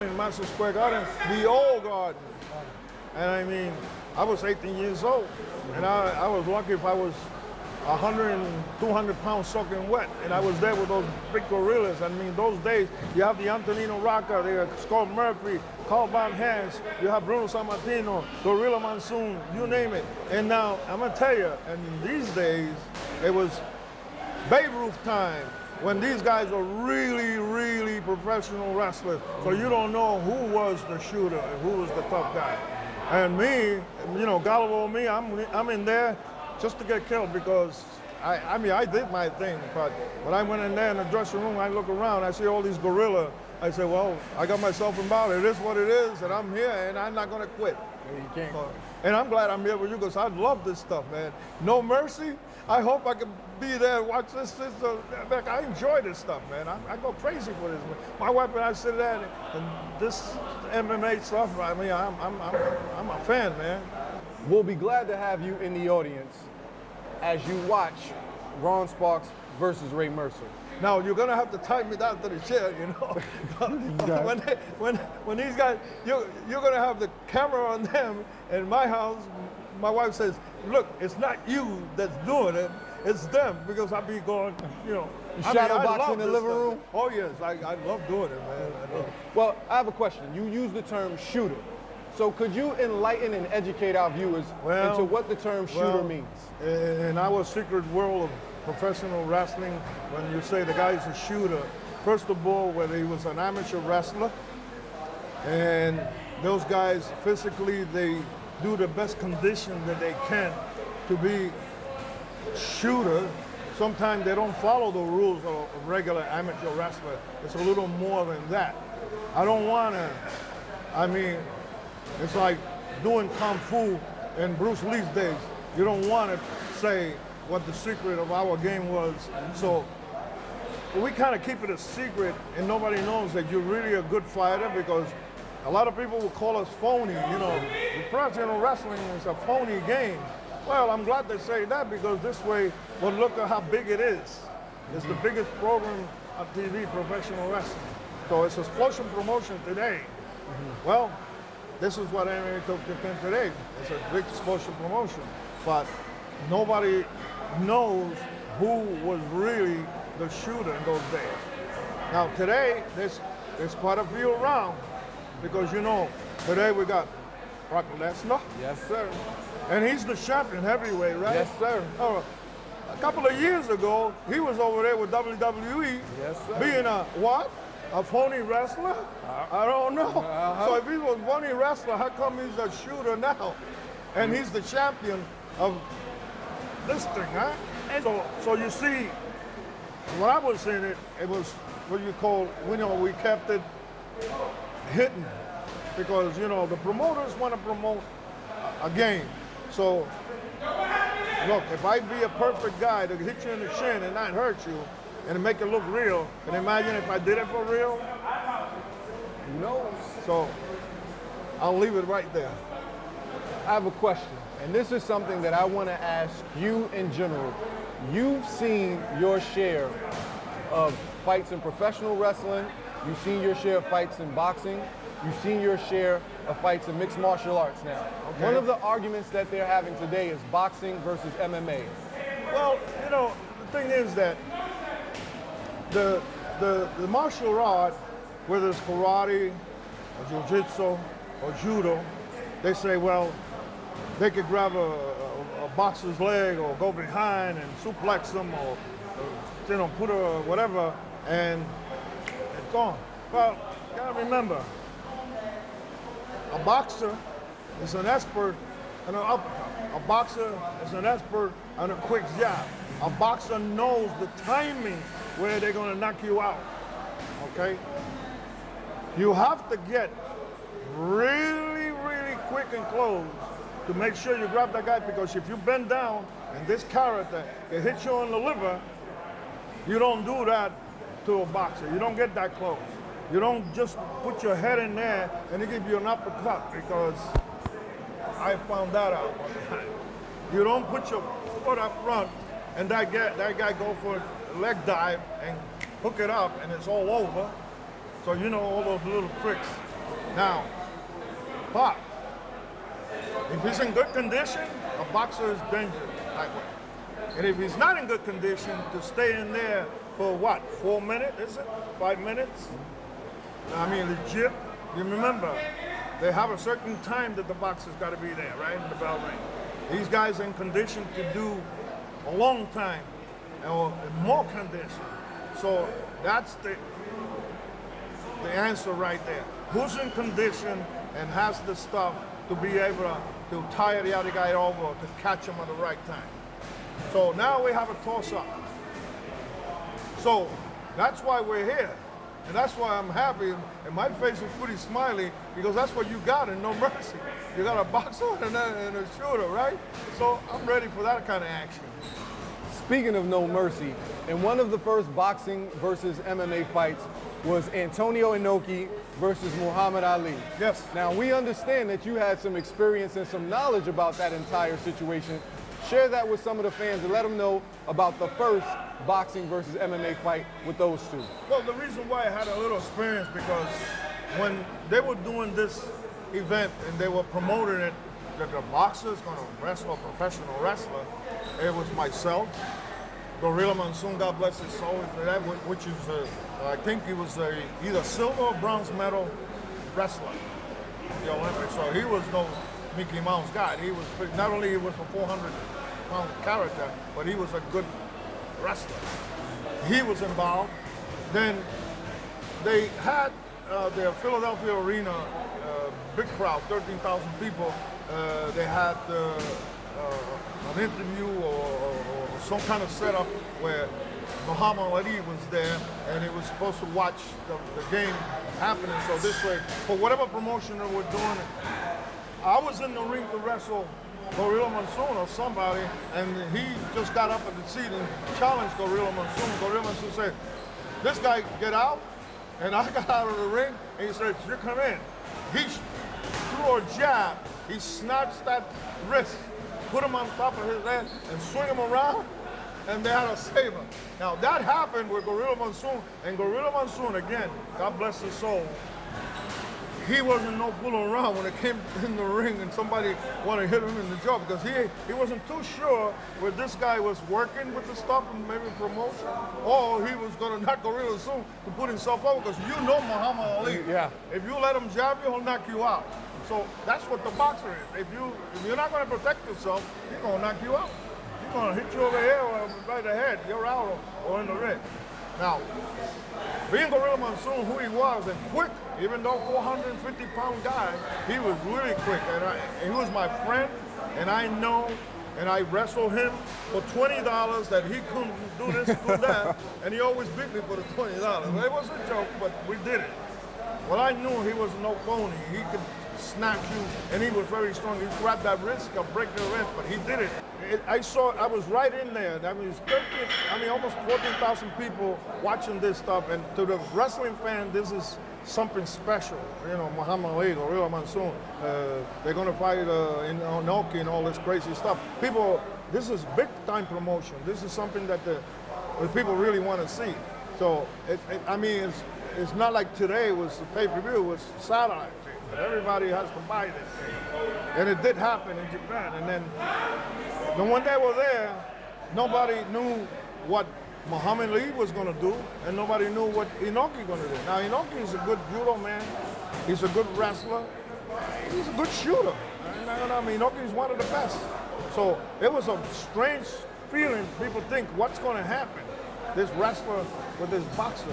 in Madison Square Garden, the old garden. And I mean, I was 18 years old, and I was lucky if I was 100 and 200 pounds soaking wet, and I was there with those big gorillas. I mean, those days, you have the Antonino Rocca, the Scott Murphy, Carl Van Hance, you have Bruno Sammartino, Gorilla Monsoon, you name it. And now, I'm gonna tell you, and these days, it was Babe Ruth time, when these guys are really, really professional wrestlers. So you don't know who was the shooter and who was the tough guy. And me, you know, Gallo me, I'm in there just to get killed because I mean, I did my thing, but when I went in there in the dressing room, I look around, I see all these gorillas. I say, well, I got myself involved. It is what it is, and I'm here, and I'm not gonna quit. Yeah, you can't. And I'm glad I'm here with you because I love this stuff, man. No Mercy. I hope I can be there and watch this. I enjoy this stuff, man. I go crazy for this. Man. My wife and I sit there and this MMA stuff. I mean, I'm a fan, man. We'll be glad to have you in the audience as you watch Ron Sparks versus Ray Mercer. Now you're gonna have to tie me down to the chair, you know. when these guys, you're gonna have the camera on them. In my house, my wife says, "Look, it's not you that's doing it; it's them." Because I be going, you know. You shadow box in the living room? Oh yes, I love doing it, man. I love it. Well, I have a question. You use the term shooter. So could you enlighten and educate our viewers into what the term shooter means? In our secret world of professional wrestling, when you say the guy is a shooter, first of all, whether he was an amateur wrestler, and those guys physically, they do the best condition that they can to be shooter. Sometimes they don't follow the rules of a regular amateur wrestler. It's a little more than that. I don't want to, I mean, it's like doing Kung Fu in Bruce Lee's days. You don't want to say what the secret of our game was. So we kind of keep it a secret and nobody knows that you're really a good fighter because a lot of people will call us phony. You know, professional wrestling is a phony game. Well, I'm glad they say that because this way, well, look at how big it is. It's the biggest program on TV, professional wrestling. So it's explosion promotion today. Well, this is what MMA took today. It's a big explosion promotion. But nobody knows who was really the shooter in those days. Now today, there's quite a few around because you know, today we got Brock Lesnar. Yes, sir. And he's the champion heavyweight, right? Yes, sir. A couple of years ago, he was over there with WWE. Yes, sir. Being a what? A phony wrestler? I don't know. So if he was a phony wrestler, how come he's a shooter now? And he's the champion of this thing, huh? So you see, when I was in it, it was what you call, you know, we kept it hidden because, you know, the promoters want to promote a game. So, look, if I be a perfect guy to hit you in the shin and not hurt you and make it look real, and imagine if I did it for real? No. So, I'll leave it right there. I have a question, and this is something that I want to ask you in general. You've seen your share of fights in professional wrestling. You've seen your share of fights in boxing. You've seen your share of fights in mixed martial arts now. Okay. One of the arguments that they're having today is boxing versus MMA. Well, you know, the thing is that the martial art, whether it's karate or jiu-jitsu or judo, they say, well, they could grab a boxer's leg or go behind and suplex them or you know, put a whatever and it's gone. Well, you gotta remember, a boxer is an expert and a boxer is an expert on a quick jab. A boxer knows the timing where they're gonna knock you out, okay? You have to get really, really quick and close to make sure you grab that guy because if you bend down and this character can hit you on the liver, you don't do that to a boxer. You don't get that close. You don't just put your head in there and they give you an uppercut because I found that out one time. You don't put your foot up front and that guy go for a leg dive and hook it up and it's all over. So you know all those little tricks. Now, but if he's in good condition, a boxer is dangerous. And if he's not in good condition, to stay in there for what, 4 minutes, is it? 5 minutes? I mean, legit. You remember, they have a certain time that the boxer's got to be there, right, in the bell ring. These guys in condition to do a long time, or in more condition. So that's the answer right there. Who's in condition and has the stuff to be able to tire the other guy over, to catch him at the right time. So now we have a toss-up. So that's why we're here. And that's why I'm happy, and my face is pretty smiley, because that's what you got in No Mercy. You got a boxer and a shooter, right? So I'm ready for that kind of action. Speaking of No Mercy, in one of the first boxing versus MMA fights was Antonio Inoki versus Muhammad Ali. Yes. Now, we understand that you had some experience and some knowledge about that entire situation. Share that with some of the fans and let them know about the first boxing versus MMA fight with those two. Well, the reason why I had a little experience, because when they were doing this event and they were promoting it, that the boxer is going to wrestle a professional wrestler, it was myself, Gorilla Monsoon, God bless his soul, which is, I think he was either silver or bronze medal wrestler in the Olympics. So he was no Mickey Mouse guy. He was not only he was a 400-pound character, but he was a good wrestler. He was involved. Then they had their Philadelphia arena, big crowd, 13,000 people. They had an interview or some kind of setup where Muhammad Ali was there, and he was supposed to watch the game happening. So this way, for whatever promotion they were doing, I was in the ring to wrestle Gorilla Monsoon or somebody, and he just got up at the seat and challenged Gorilla Monsoon. Gorilla Monsoon said, "This guy get out," and I got out of the ring, and he said, "You come in." He threw a jab. He snatched that wrist, put him on top of his head, and swing him around, and they had a saber. Now that happened with Gorilla Monsoon, and Gorilla Monsoon, again, God bless his soul, he wasn't no fooling around when it came in the ring and somebody wanted to hit him in the jaw, because he wasn't too sure whether this guy was working with the stuff and maybe promotion, or he was going to knock Gorilla Monsoon to put himself over, because you know Muhammad Ali. Yeah. If you let him jab you, he'll knock you out. So that's what the boxer is. If you're not going to protect yourself, he's going to knock you out. He's going to hit you over here or right ahead. You're out or in the ring. Now, being Gorilla Monsoon, who he was, and quick, even though 450-pound guy, he was really quick. And he was my friend, and I know, and I wrestled him for $20 that he couldn't do this, do that, and he always beat me for the $20. Well, it was a joke, but we did it. Well, I knew he was no phony. He could snatch you, and he was very strong. He grabbed that wrist, could break the wrist, but he did it. I was right in there. That means almost 14,000 people watching this stuff, and to the wrestling fan, this is something special. You know, Muhammad Ali, Gorilla Monsoon, they're going to fight in Inoki and all this crazy stuff. People, this is big time promotion. This is something that the people really want to see. So, it's not like today was the pay-per-view, it was satellite. But everybody has to buy this thing. And it did happen in Japan. And then when they were there, nobody knew what Muhammad Ali was going to do, and nobody knew what Inoki going to do. Now, Inoki is a good judo man. He's a good wrestler. He's a good shooter. Inoki is one of the best. So it was a strange feeling. People think, what's going to happen? This wrestler with this boxer.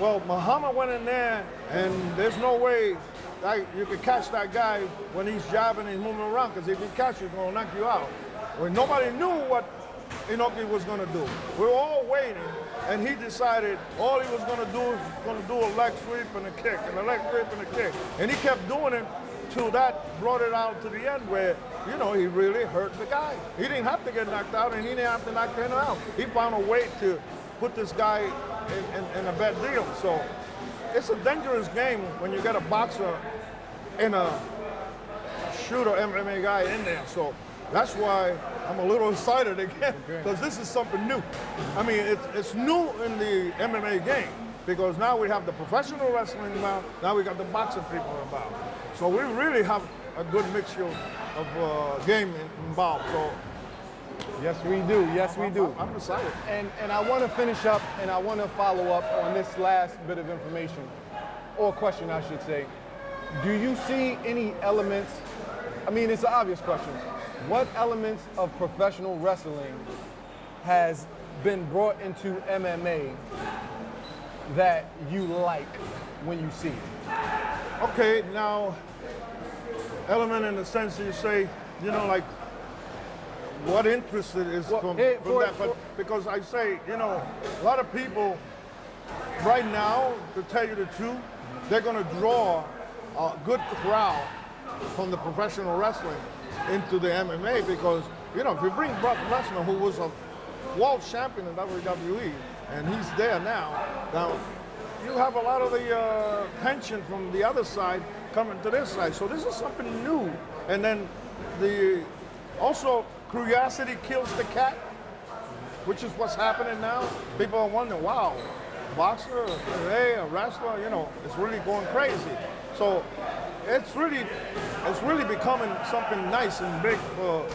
Well, Muhammad went in there, and there's no way you could catch that guy when he's jabbing and moving around, because if he catches you, he's going to knock you out. Well, nobody knew what Inoki was going to do. We were all waiting, and he decided all he was going to do is a leg sweep and a kick, and a leg sweep and a kick. And he kept doing it till that brought it out to the end where, he really hurt the guy. He didn't have to get knocked out, and he didn't have to knock him out. He found a way to put this guy in a bad deal. So it's a dangerous game when you get a boxer and a shooter MMA guy in there. So that's why I'm a little excited again, because this is something new. It's new in the MMA game. because now we have the professional wrestling involved, now we got the boxing people involved. So we really have a good mixture of game involved. So yes, we do. Yes, we do. I'm excited. And I want to finish up and I want to follow up on this last bit of information, or question, I should say. Do you see any elements? I mean, it's an obvious question. What elements of professional wrestling has been brought into MMA that you like when you see it? Okay, now, element in the sense that you say, you know, like, what interest it is from that. But because I say, you know, a lot of people right now, to tell you the truth, they're going to draw a good crowd from the professional wrestling into the MMA because, you know, if you bring Brock Lesnar, who was a world champion in WWE, and he's there now you have a lot of the tension from the other side coming to this side. So this is something new. And then also curiosity kills the cat, which is what's happening now. People are wondering, wow, boxer, hey, a wrestler, you know, it's really going crazy. So it's really becoming something nice and big for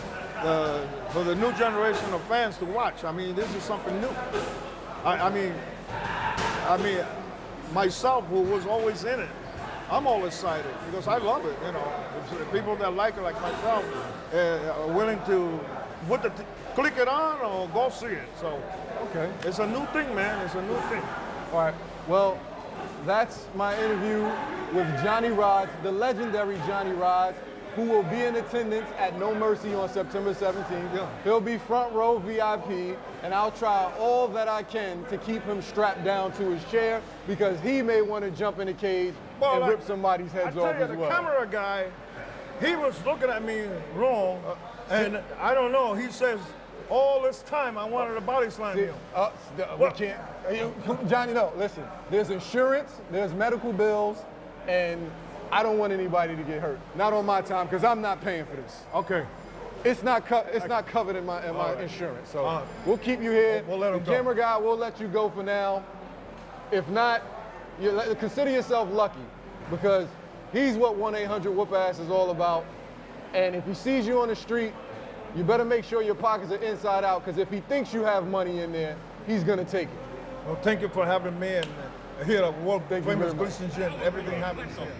the new generation of fans to watch. I mean, this is something new. I mean, myself, who was always in it, I'm all excited because I love it. You know, if people that like it, like myself, are willing to click it on or go see it. So, okay, it's a new thing, man. It's a new thing. All right. Well, that's my interview with Johnny Rodz, the legendary Johnny Rodz, who will be in attendance at No Mercy on September 17th. Yeah. He'll be front row VIP, and I'll try all that I can to keep him strapped down to his chair because he may want to jump in the cage and rip somebody's heads off as well. The camera guy, he was looking at me wrong, and I don't know. He says, all this time I wanted to body slam you. We can't. Johnny, no, listen. There's insurance, there's medical bills, and I don't want anybody to get hurt. Not on my time, because I'm not paying for this. Okay. It's not covered in my insurance. So we'll keep you here. We'll let him the camera guy, we'll let you go for now. If not, consider yourself lucky, because he's what 1-800-WHOOP-ASS is all about. And if he sees you on the street, you better make sure your pockets are inside out, because if he thinks you have money in there, he's gonna take it. Well, thank you for having me, and here at world famous Gleason Gym. Everything happens here.